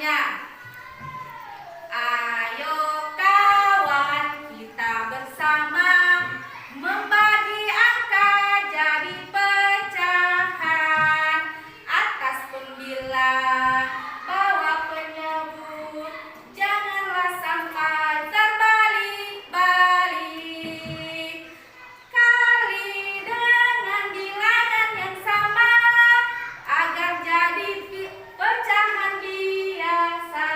pelajarannya. Ayo kawan, kita bersama membagi angka jadi pecahan. Atas pembilang, bawah penyebut, janganlah sampai terbalik-balik. Kali dengan bilangan yang sama agar jadi pecahan biasa.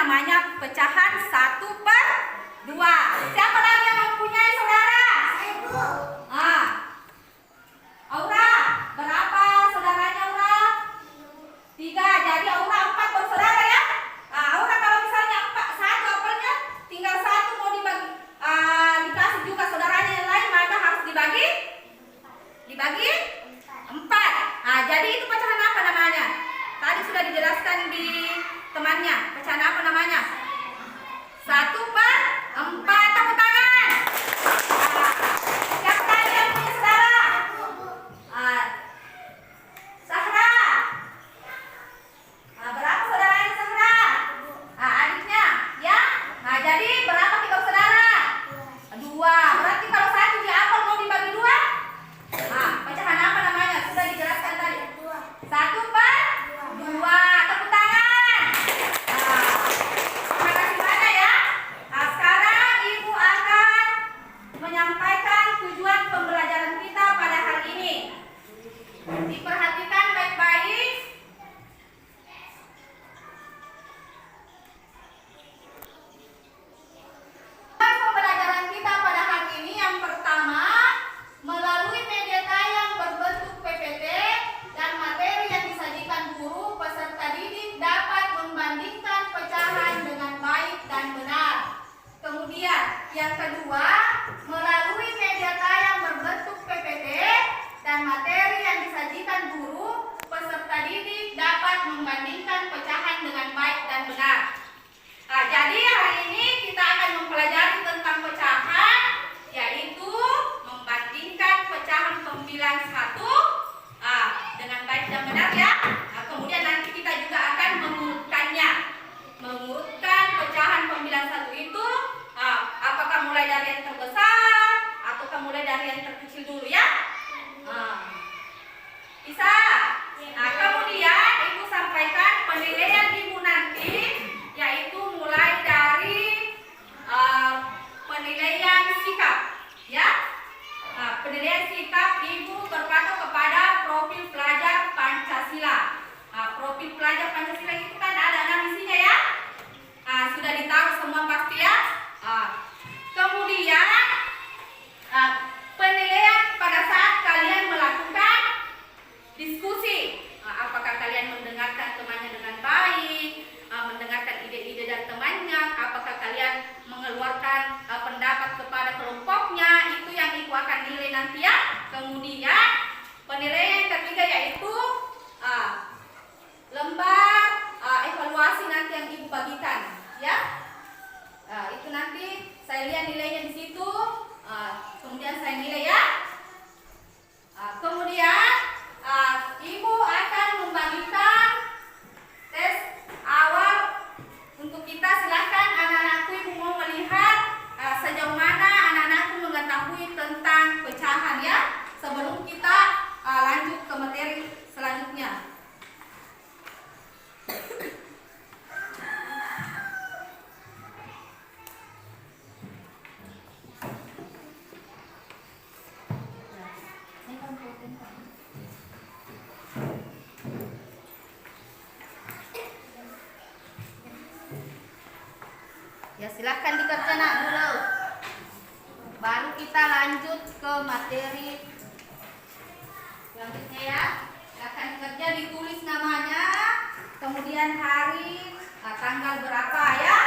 namanya pecahan 1/2. Siapa lagi yang mempunyai saudara? Aura, berapa saudaranya Aura? 3. Jadi Aura 4 bersaudara ya. Aura kalau misalnya 1 apelnya tinggal 1 mau dibagi, dikasih juga saudaranya yang lain, maka harus dibagi 4. Jadi itu pecahan apa namanya? Tadi sudah dijelaskan di temannya. Pecahan apa namanya? 1/4. Tepuk tangan. Siapa lagi yang punya saudara? Sahra. Berapa saudaranya Sahra? Adiknya ya. Jadi berapa kita saudara? 2. Berarti kalau 1 diapel mau dibagi 2? Pecahan apa namanya? Sudah dijelaskan tadi. 1/2. Tepuk tangan. Terima kasih banyak ya. Sekarang Ibu akan menyampaikan tujuan pembelajaran kita pada hari ini. Diperhatikan baik-baik. Pembelajaran kita pada hari ini yang pertama, melalui media tayang berbentuk PPT dan materi yang disajikan guru, peserta didik dapat membandingkan pecahan dengan baik dan benar. Kemudian yang kedua, melalui media tayang berbentuk PPT dan materi yang disajikan guru, peserta didik dapat membandingkan pecahan dengan baik dan benar. Jadi hari ini kita akan mempelajari tentang pecahan, yaitu membandingkan pecahan pembilang 1 dengan baik dan benar ya. Kemudian nanti kita juga akan mengurutkannya, mengurutkan pecahan pembilang 1 itu, apakah mulai dari yang terbesar ataukah mulai dari yang terkecil dulu ya. Bisa? Kemudian Ibu sampaikan penilaian Ibu nanti, yaitu mulai dari penilaian sikap ya. Penilaian sikap Ibu berpatok kepada profil pelajar Pancasila. Profil pelajar Pancasila itu kan ada 6 isinya ya. Sudah ditahu semua pasti ya. Kemudian penilaian pada saat kalian melakukan diskusi. Apakah kalian mendengarkan temannya dengan baik, mendengarkan ide-ide dari temannya, apakah kalian mengeluarkan pendapat kepada kelompoknya, itu yang Ibu akan nilai nanti ya. Kemudian penilaian yang ketiga yaitu lembar evaluasi nanti yang Ibu bagikan ya. Itu nanti saya lihat nilainya di situ, kemudian saya nilai ya. Kemudian Ibu akan membagikan tes awal untuk kita. Silakan anak-anakku, Ibu mau melihat sejauh mana anak-anakku mengetahui tentang pecahan ya, sebelum kita lanjut ke materi selanjutnya. Ya, silahkan dikerja nak dulu. Baru kita lanjut ke materi selanjutnya ya. Silahkan dikerja, ditulis namanya, kemudian hari, tanggal berapa ya.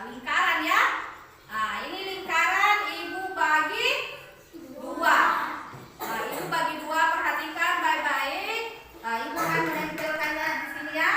lingkaran ya. Nah, ini lingkaran ibu bagi dua. Ibu bagi dua, perhatikan baik-baik. Ibu akan menempelkannya di sini ya.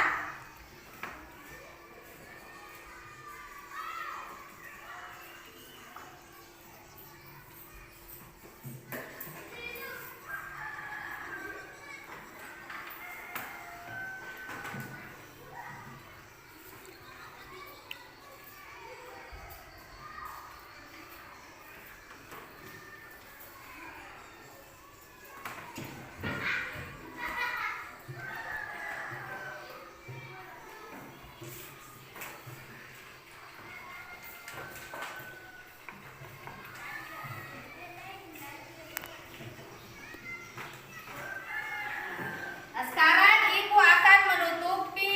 Nah, sekarang ibu akan menutupi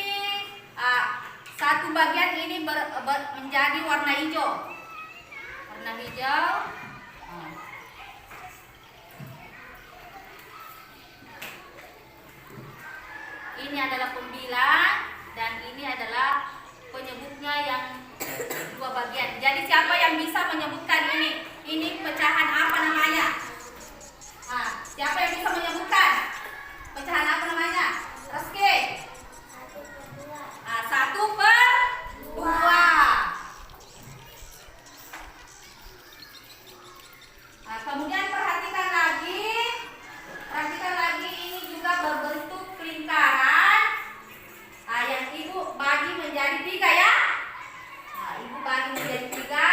satu bagian ini menjadi warna hijau. Warna hijau. Ini adalah pembilang dan ini adalah penyebutnya yang dua bagian. Jadi siapa yang bisa menyebutkan ini? Ini pecahan apa namanya? Siapa yang bisa menyebutkan? Pecahan apa namanya? Rizky. 1/2. Kemudian perhatikan lagi ini juga berbentuk lingkaran. Yang ibu bagi menjadi 3 ya. Ibu bagi menjadi 3.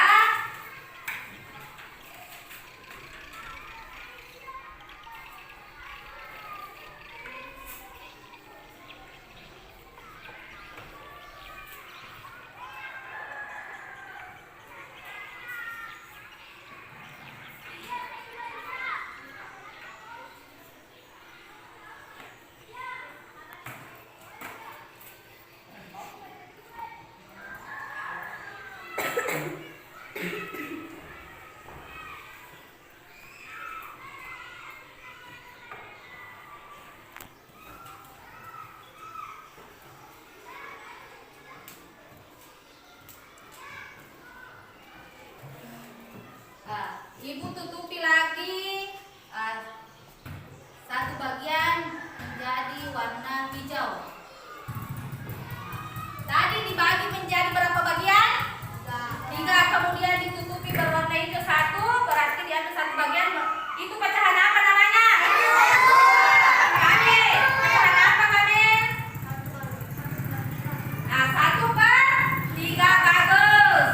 Ibu tutupi lagi satu bagian menjadi warna hijau. Tadi dibagi menjadi berapa bagian? 3. Kemudian ditutupi berwarna hijau 1, berarti diambil satu bagian. Itu pecahan apa namanya? Kami. Pecahan apa kami? 1/3 bagus.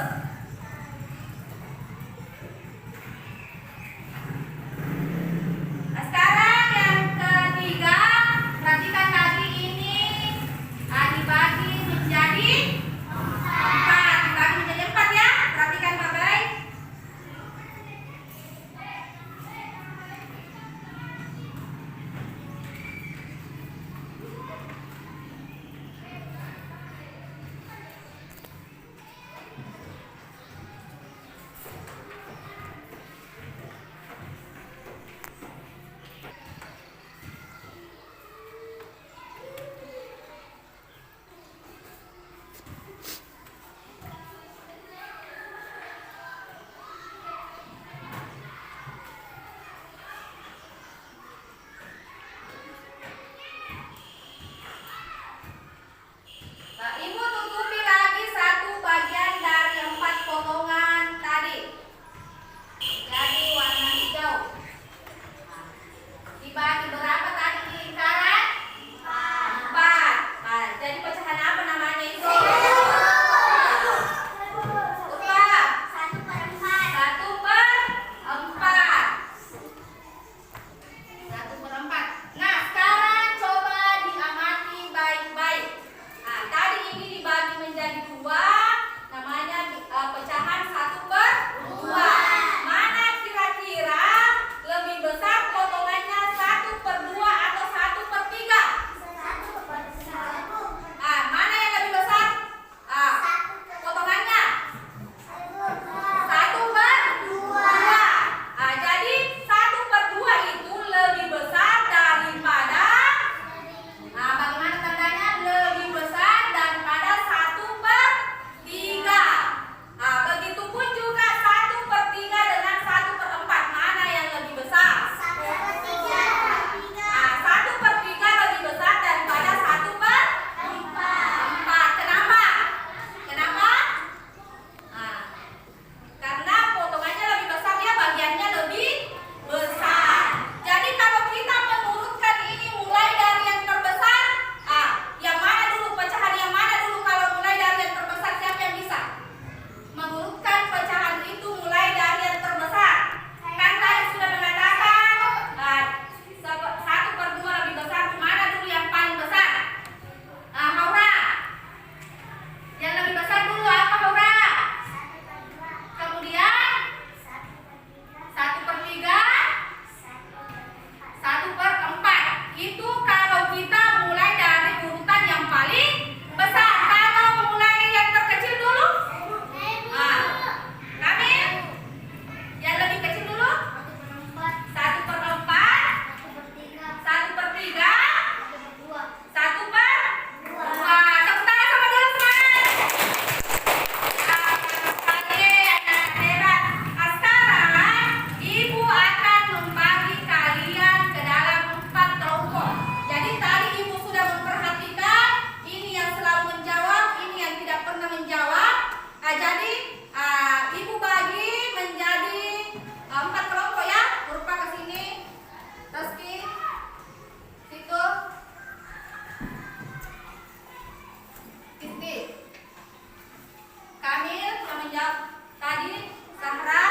menjawab. Tadi Zahra,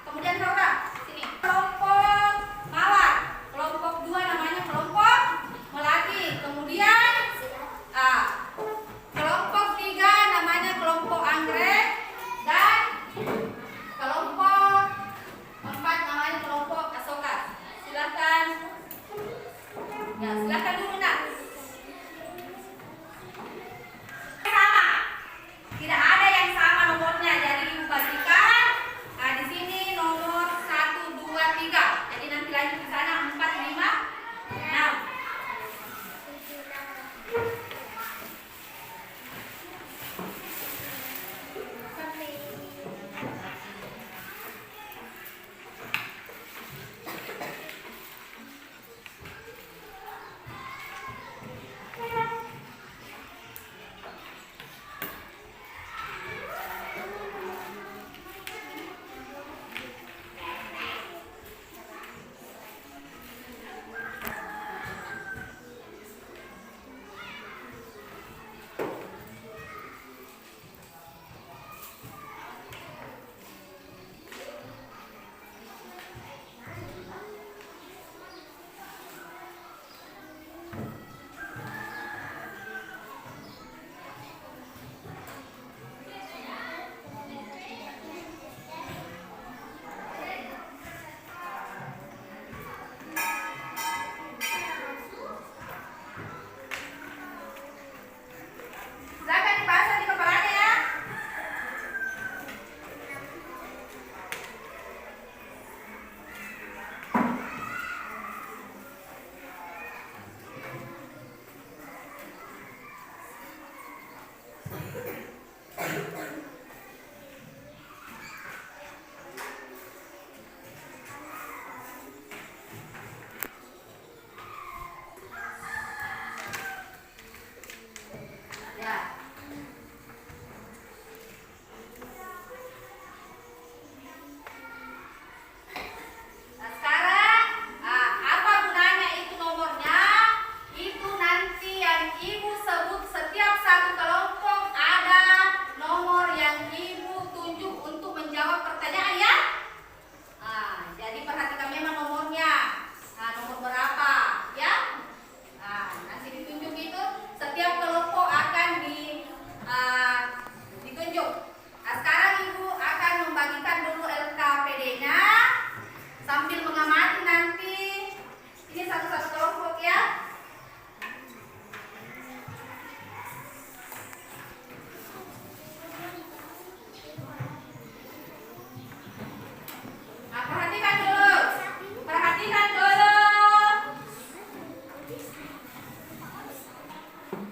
kemudian Laura. Sini. Kelompok Mawar. Kelompok 2 namanya kelompok Melati. Kemudian kelompok 3 namanya kelompok Anggrek. Dan kelompok 4 namanya kelompok Asoka. Silakan. Ya, silakan dulu nak. Sama. Tidak ada yang sama nomornya. Jadi ibu bagikan. Nah, di sini nomor 1, 2, 3. Jadi nanti lanjut ke sana 4, 5, 6. Silakan dipasang di kepalanya ya. Ya. Nah, sekarang apa gunanya itu nomornya? Itu nanti yang ibu sebut setiap satu kelompok ada nomor yang ibu tunjuk untuk menjawab pertanyaan ya. Jadi perhatikan memang nomornya. Nomor berapa ya? Nanti ditunjuk itu setiap kelompok akan ditunjuk. Sekarang ibu akan membagikan dulu LKPD-nya sambil mengamati nanti ini satu-satu kelompok ya. Perhatikan dulu. Perhatikan dulu.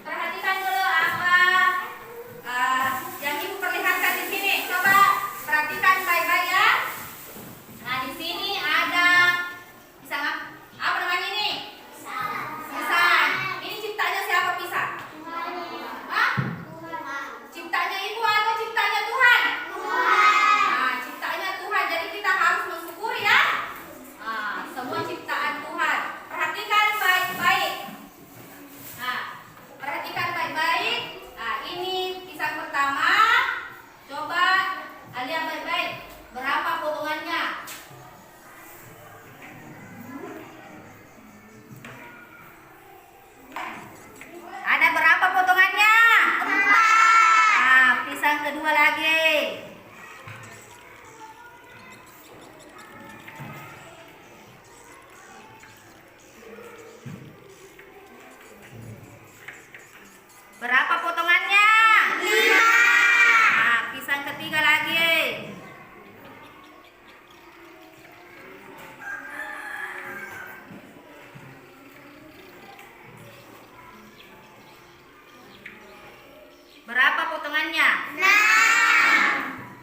Perhatikan dulu apa yang ibu perlihatkan di sini. Coba perhatikan baik-baik ya. Nah, di sini ada pisang apa namanya ini? Pisang. Ini ciptanya siapa pisang? Hah? Ciptanya ibu atau ciptanya Tuhan? Nah, ciptanya Tuhan. Jadi kita harus mensyukuri ya. Semua ciptaan Tuhan. Perhatikan baik-baik. Nah, perhatikan baik-baik. Nah, ini pisang pertama. Coba lihat baik-baik. Berapa potongannya? Ada berapa potongannya? 4. Pisang kedua lagi. Berapa potongannya? 5. Pisang ketiga lagi. Berapa potongannya? 6.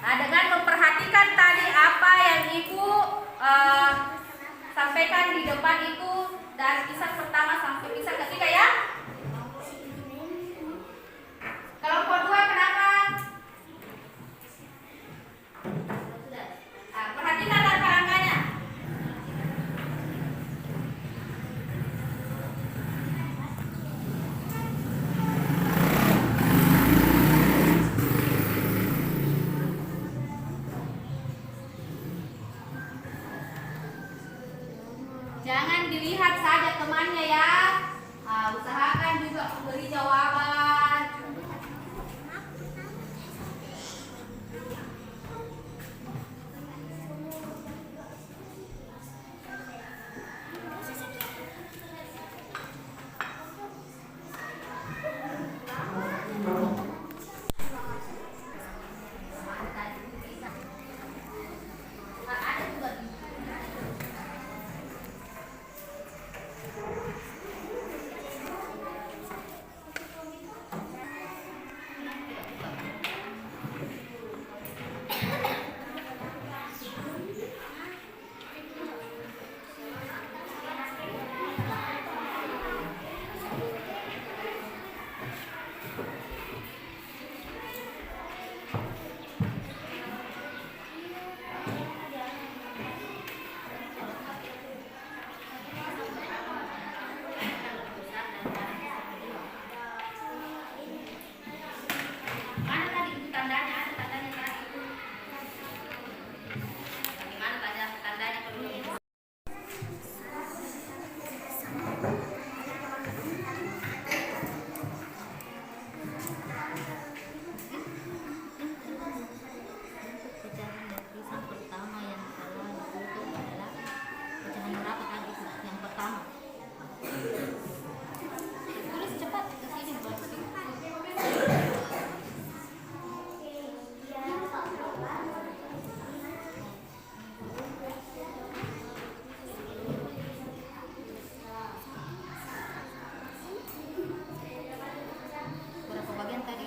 Nah, dengan memperhatikan tadi apa yang Ibu sampaikan di depan itu dari kisah pertama sampai kisah ketiga ya. Kelompok 2 kenapa? Nah, perhatikan angka-angkanya. Jangan dilihat saja temannya ya. Nah, usahakan juga memberi jawaban. Mana tadi itu tandanya? Ada tandanya tadi. Bagaimana tandanya perlu? Pecahan dari pisang pertama yang telah ditutup adalah pecahan berapa tadi yang pertama? Tulis cepat ke sini berarti. Berapa bagian tadi?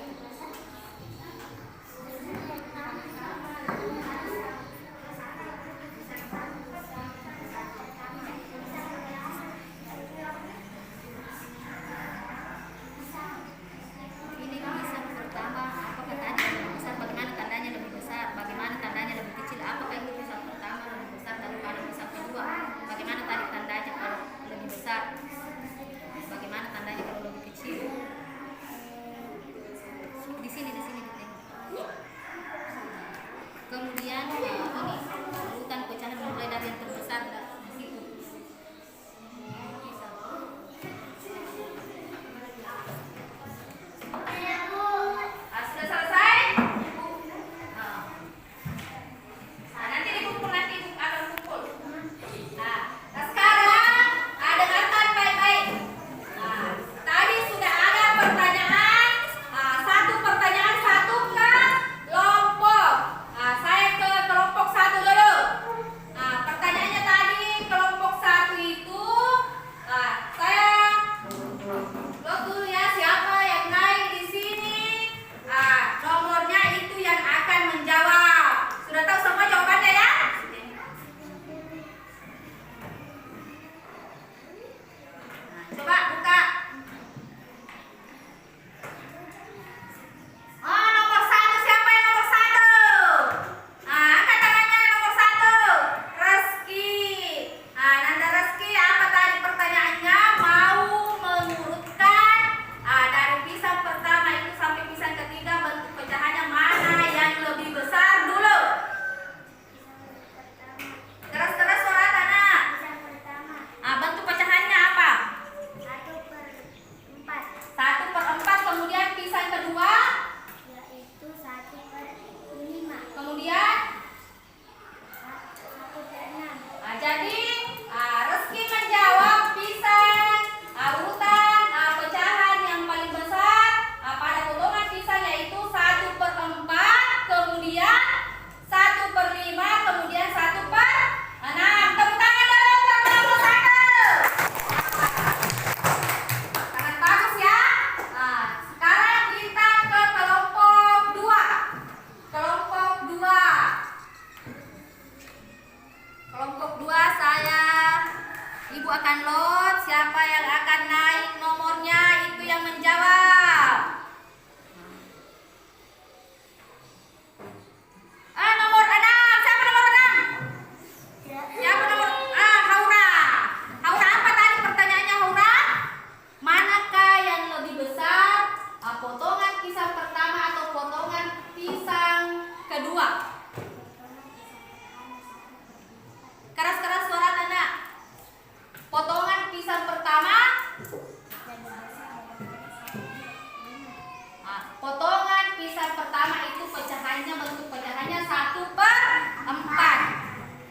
pecahannya, bentuk pecahannya 1/4,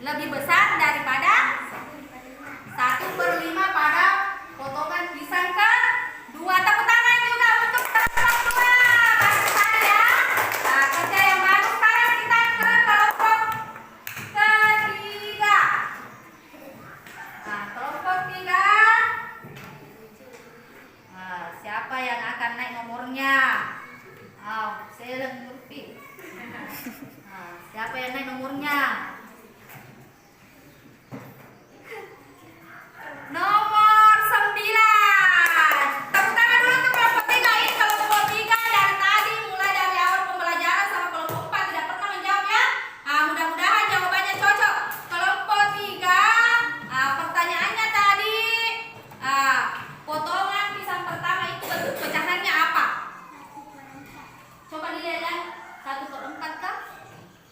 lebih besar daripada 1/5 pada potongan pisang kedua. Tepuk tangan juga untuk kelompok kedua. Bantu saya ya. Nah, kerja yang bagus. Sekarang kita ke kelompok ketiga. Nah, kelompok tiga. Nah, siapa yang akan naik nomornya? Saya ngerti. Nah, siapa yang naik nomornya? Nomor 9. Tepuk tangan dulu untuk kelompok 3. Ini kelompok 3 dari tadi, mulai dari awal pembelajaran sama kelompok 4 tidak pernah menjawab ya. Mudah-mudahan jawabannya cocok. Kelompok 3, pertanyaannya tadi, potongan pisang pertama itu bentuk pecahannya apa? Coba dilihat ya. 1/4 kah?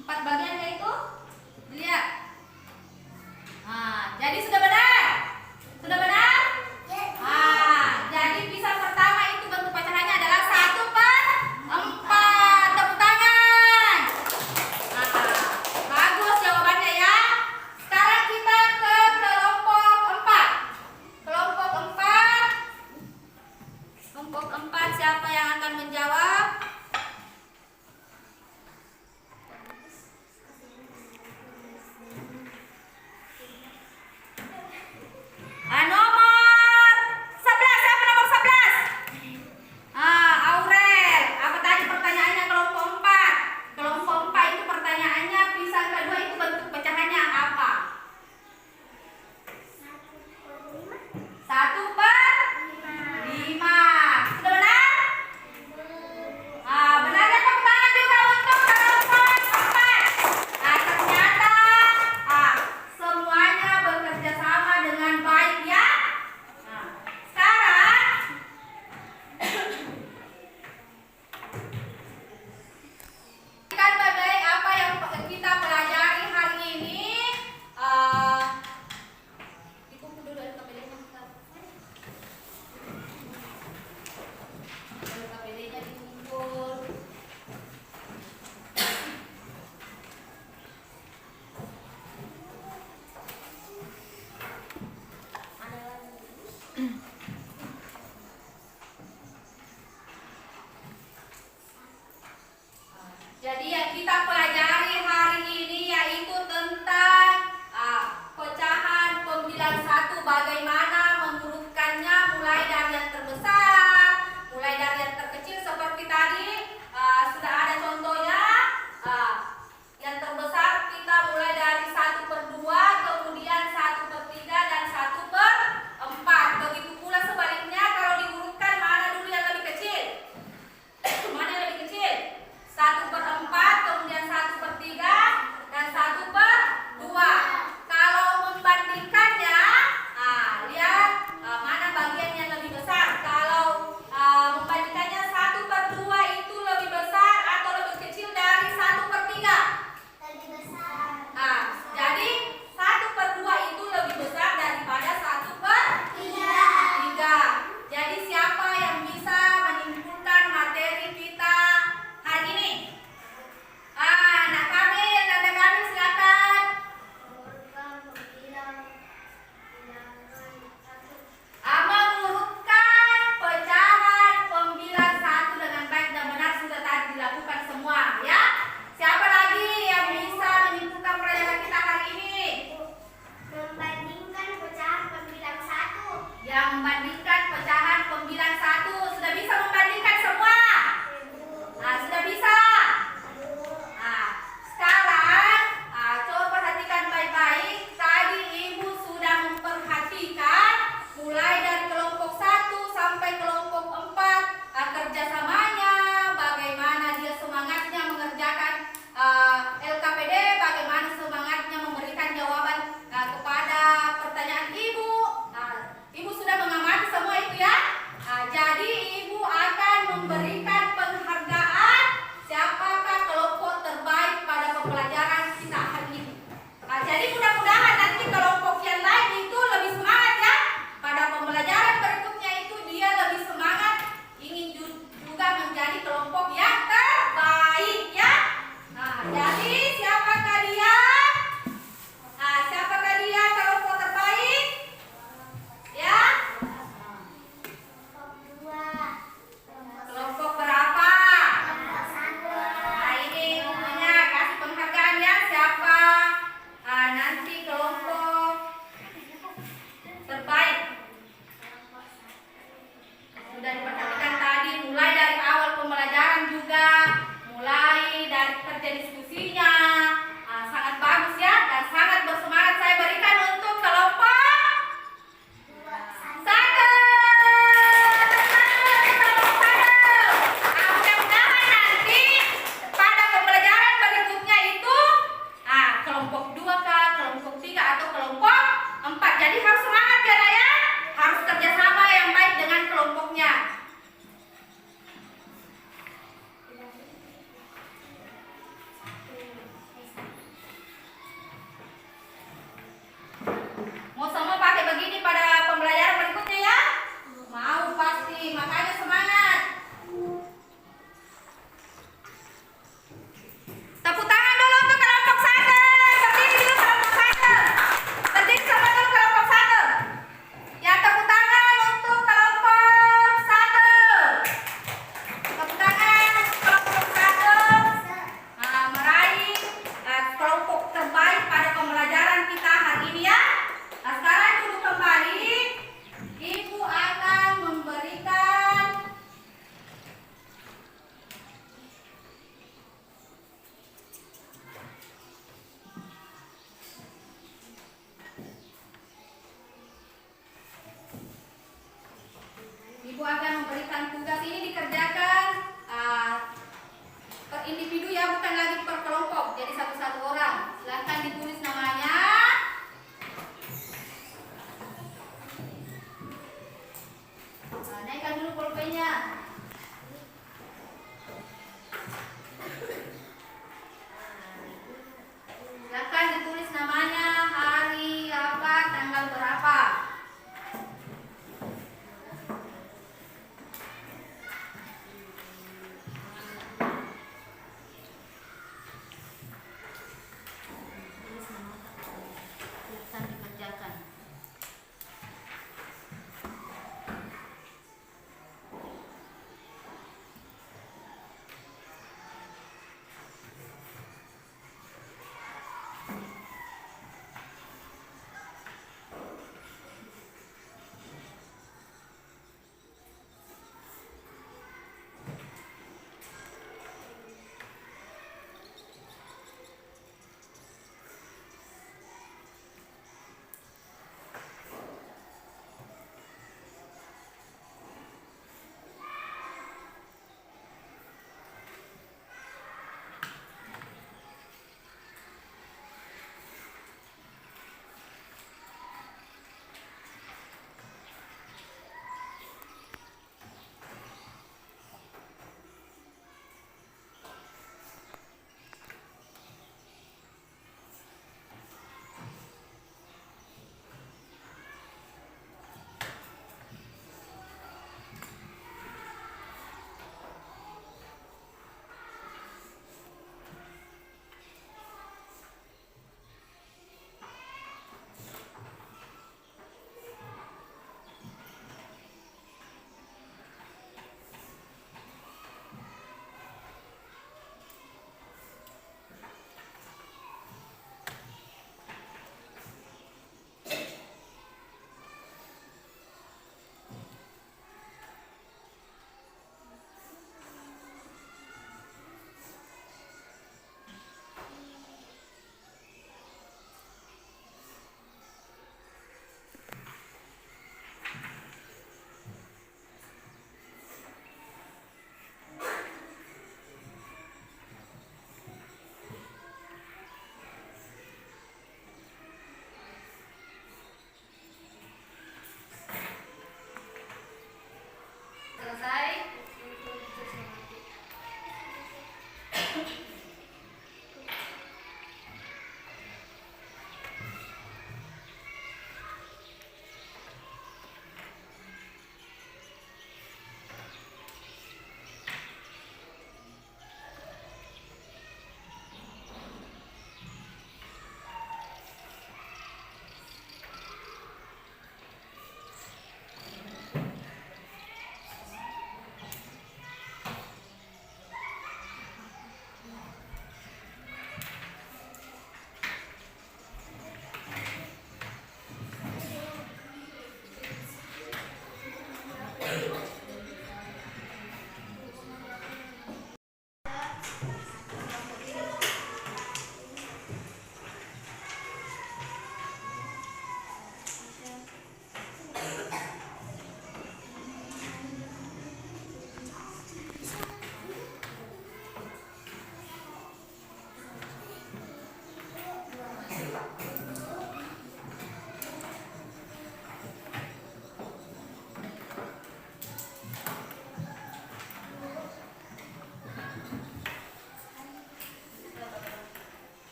4 bagian ya itu? Dilihat. Jadi sudah benar? Sudah benar? Jadi pisang pertama itu bentuk pecahannya adalah 1/4. Tepuk tangan. Bagus jawabannya ya. Sekarang kita ke kelompok 4. Kelompok 4. Kelompok 4 siapa yang akan menjawab? Nomor 11. Siapa nomor 11? Aurel. Apa tadi pertanyaannya kelompok 4? Kelompok 4 itu pertanyaannya pisang kedua itu bentuk pecahannya apa? 1/5. Sudah benar? Benarnya tepuk tangan juga untuk kelompok 4. Ternyata semuanya bekerja sama dengan baik ya. Sekarang kan bagai apa yang kita pelajari hari ini. Dikumpul dulu dari KPD-nya. Dari KPD-nya dikumpul. Jadi